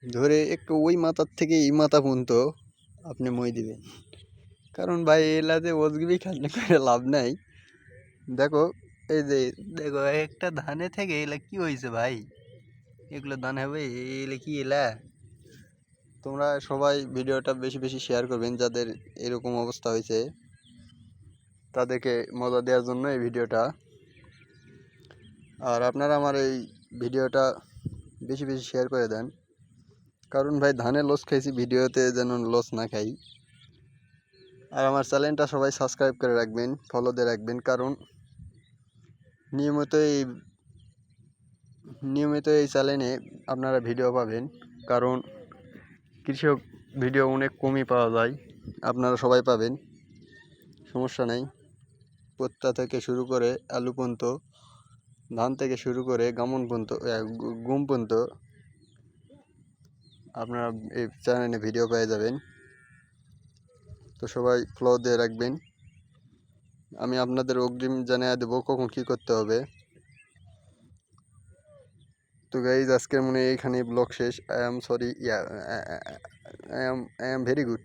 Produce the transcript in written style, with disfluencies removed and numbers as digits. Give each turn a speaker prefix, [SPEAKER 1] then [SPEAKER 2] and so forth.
[SPEAKER 1] ধরে একটু ওই মাথার থেকে এই মাথা পর্যন্ত আপনি মই দিবেন। কারণ ভাই এলাতে ওজগিবি খাটলে করে লাভ নাই। দেখো এই যে দেখো একটা ধানে থেকে এলা কি হয়েছে ভাই, এগুলো ধান হবে এলে কি এলা। তোমরা সবাই ভিডিওটা বেশি বেশি শেয়ার করবেন, যাদের এরকম অবস্থা হয়েছে তাদেরকে মজা দেওয়ার জন্য এই ভিডিওটা। আর আপনারা আমার এই ভিডিওটা বেশি বেশি শেয়ার করে দেন, কারণ ভাই ধানে লস খাইছি, ভিডিওতে যেন লস না খাই। আর আমার চ্যানেলটা সবাই সাবস্ক্রাইব করে রাখবেন, ফলো দিয়ে রাখবেন, কারণ নিয়মিত এই চ্যানেলে আপনারা ভিডিও পাবেন। কারণ কৃষক ভিডিও অনেক কমই পাওয়া যায়, আপনারা সবাই পাবেন, সমস্যা নেই। পত্তা থেকে শুরু করে আলু পর্যন্ত, ধান থেকে শুরু করে গামন পর্যন্ত, গম পর্যন্ত আপনারা এই চ্যানেলে ভিডিও পেয়ে যাবেন। তো সবাই ফলো দিয়ে রাখবেন। আমি আপনাদের অগ্রিম জানিয়ে দেবো কখন কী করতে হবে। তো গাইজ আজকের মনে এইখানে ব্লগ শেষ। I am sorry, I am very good.